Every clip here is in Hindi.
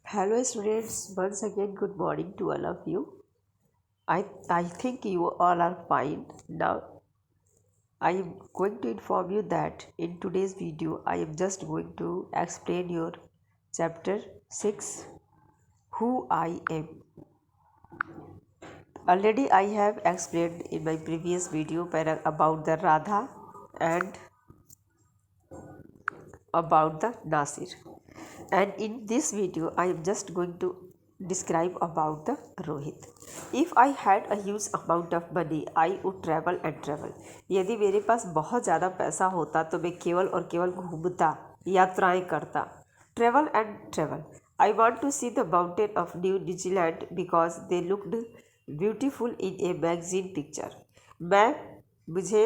Hello students, once again good morning to all of you. I think you all are fine. Now I am going to inform you that in today's video I am just going to explain your chapter 6 Who I Am. Already I have explained in my previous video about the Radha and about the Nasir. And in this video I am just going to describe about the Rohit. If I had a huge amount of money I would travel and travel. यदि मेरे पास बहुत ज़्यादा पैसा होता तो मैं केवल और केवल घूमता, यात्राएं करता. Travel and travel. I want to see the mountain of New Zealand because they looked beautiful in a magazine picture. मुझे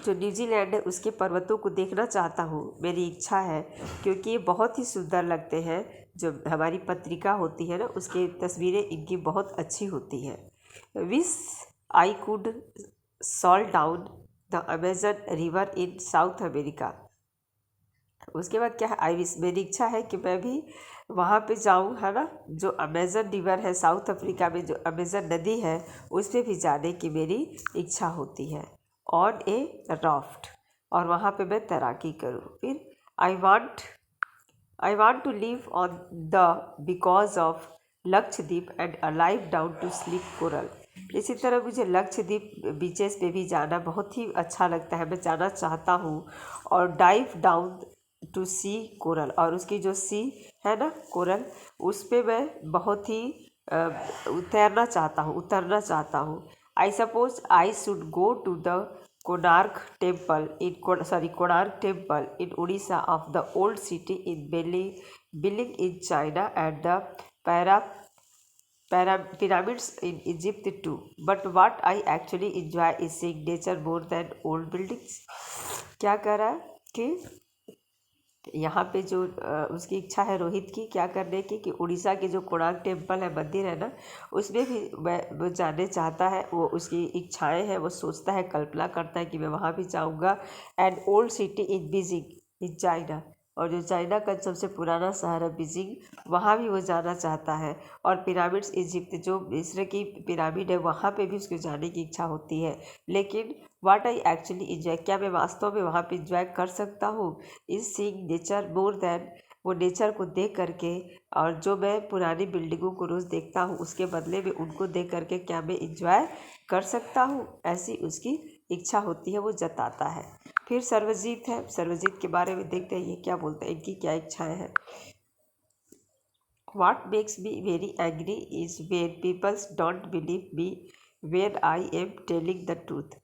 जो न्यूजीलैंड है उसके पर्वतों को देखना चाहता हूँ. मेरी इच्छा है क्योंकि ये बहुत ही सुंदर लगते हैं. जो हमारी पत्रिका होती है ना उसकी तस्वीरें इनकी बहुत अच्छी होती हैं. Wish I could sail down the Amazon river in South America. उसके बाद क्या है, आई विश मेरी इच्छा है कि मैं भी वहाँ पे जाऊँ, है ना. जो अमेजन रिवर है साउथ अफ्रीका में, जो अमेजन नदी है उस पर भी जाने की मेरी इच्छा होती है. ऑन ए राफ्ट, और वहाँ पे मैं तैराकी करूँ. फिर I want to live on the because of Lakshadweep and alive down to sleep coral. इसी तरह मुझे लक्षद्वीप बीचेस पे भी जाना बहुत ही अच्छा लगता है, मैं जाना चाहता हूँ. और dive down to sea coral, और उसकी जो सी है ना कोरल, उस पर मैं बहुत ही उतरना चाहता हूँ. I suppose I should go to the Konark temple in Odisha of the old city in Billing in China and the pyramids in Egypt too. But what I actually enjoy is seeing nature more than old buildings. क्या कर रहा है कि यहाँ पे जो उसकी इच्छा है रोहित की क्या करने की कि उड़ीसा के जो कोणार्क टेम्पल है, मंदिर है ना, उसमें भी वो जाने चाहता है. वो उसकी इच्छाएं हैं, वो सोचता है, कल्पना करता है कि मैं वहाँ भी जाऊँगा. And old city in Beijing in China, और जो चाइना का सबसे पुराना शहर है बीजिंग, वहाँ भी वो जाना चाहता है. और पिरामिड्स इजिप्ट, जो मिस्र की पिरामिड है, वहाँ पे भी उसको जाने की इच्छा होती है. लेकिन वाट आई एक्चुअली इन्जॉय, क्या मैं वास्तव में वहाँ पे इन्जॉय कर सकता हूँ is seeing nature more than, वो नेचर को देख करके. और जो मैं पुरानी बिल्डिंगों को रोज़ देखता हूँ उसके बदले में उनको देख करके क्या मैं इन्जॉय कर सकता हूँ, ऐसी उसकी इच्छा होती है, वो जताता है. फिर सर्वजीत है, सर्वजीत के बारे में देखते हैं ये क्या बोलते हैं, इनकी क्या इच्छाएं हैं. What makes me very angry is when people don't believe me when I am telling the truth.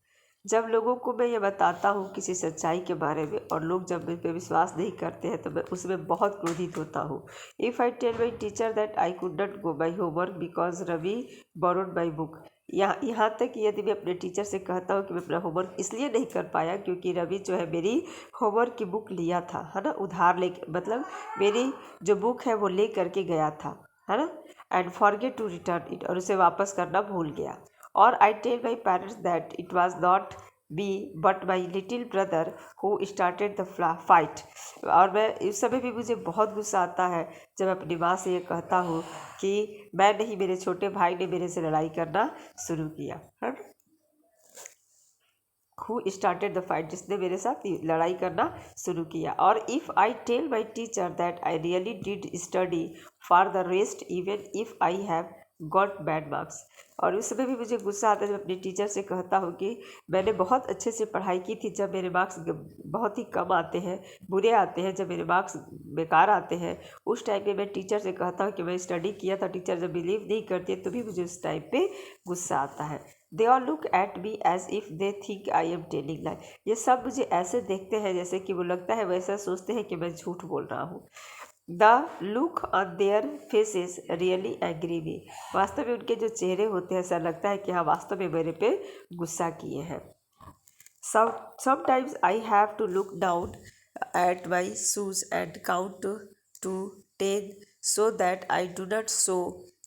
जब लोगों को मैं ये बताता हूँ किसी सच्चाई के बारे में और लोग जब मुझ पर विश्वास नहीं करते हैं तो मैं उसमें बहुत क्रोधित होता हूँ. If I tell my teacher that I could not go my homework because Ravi borrowed my book. यहाँ तक कि यदि मैं अपने टीचर से कहता हूँ कि मैं अपना होमवर्क इसलिए नहीं कर पाया क्योंकि रवि जो है मेरी होमवर्क की बुक लिया था, है ना, उधार ले, मतलब मेरी जो बुक है वो ले करके गया था, है ना. And forget to return it, और उसे वापस करना भूल गया. और I tell my parents that it was not be but my little brother who started the fight. और मैं इस समय भी मुझे बहुत गुस्सा आता है जब अपनी माँ से ये कहता हूँ कि मैं नहीं, मेरे छोटे भाई ने मेरे से लड़ाई करना शुरू किया, है ना. हु स्टार्टेड द फाइट, जिसने मेरे साथ लड़ाई करना शुरू किया. और if I tell my teacher that I really did study for the rest even if I have got bad marks. और उस समय भी मुझे गुस्सा आता है जब अपने टीचर से कहता हूँ कि मैंने बहुत अच्छे से पढ़ाई की थी, जब मेरे मार्क्स बहुत ही कम आते हैं, बुरे आते हैं, जब मेरे मार्क्स बेकार आते हैं, उस टाइम पे मैं टीचर से कहता हूँ कि मैं स्टडी किया था. टीचर जब बिलीव नहीं करती है तो भी मुझे उस टाइम पे गुस्सा आता है. They all look at me as if they think I am telling lie. ये सब मुझे ऐसे देखते हैं जैसे कि वो लगता है वैसा सोचते हैं कि मैं झूठ बोल रहा हूँ. The look on their faces really agree me. वास्तव में उनके जो चेहरे होते हैं ऐसा लगता है कि हाँ वास्तव में मेरे पे गुस्सा किए हैं. Sometimes I have to look down at my shoes and count to 10 so that I do not show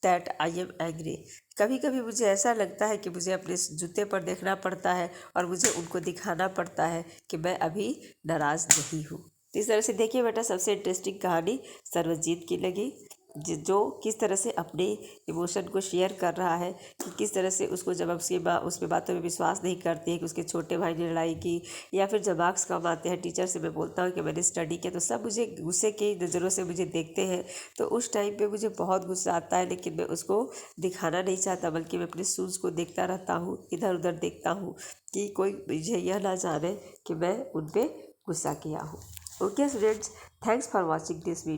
that I am angry. कभी कभी मुझे ऐसा लगता है कि मुझे अपने जूते पर देखना पड़ता है और मुझे उनको दिखाना पड़ता है कि मैं अभी नाराज़ नहीं हूँ. तो इस तरह से देखिए बेटा, सबसे इंटरेस्टिंग कहानी सर्वजीत की लगी, जो किस तरह से अपने इमोशन को शेयर कर रहा है कि किस तरह से उसको जब उसकी माँ उसके बातों में विश्वास नहीं करती है कि उसके छोटे भाई ने लड़ाई की, या फिर जब मार्क्स कम आते हैं, टीचर से मैं बोलता हूँ कि मैंने स्टडी किया तो सब मुझे गुस्से की नज़रों से मुझे देखते हैं, तो उस टाइम पे मुझे बहुत गुस्सा आता है, लेकिन मैं उसको दिखाना नहीं चाहता, बल्कि मैं अपने शूज़ को देखता रहता हूँ, इधर उधर देखता हूँ कि कोई मुझे यह ना जाने कि मैं उन पर गुस्सा किया हूँ। Okay students, thanks for watching this video.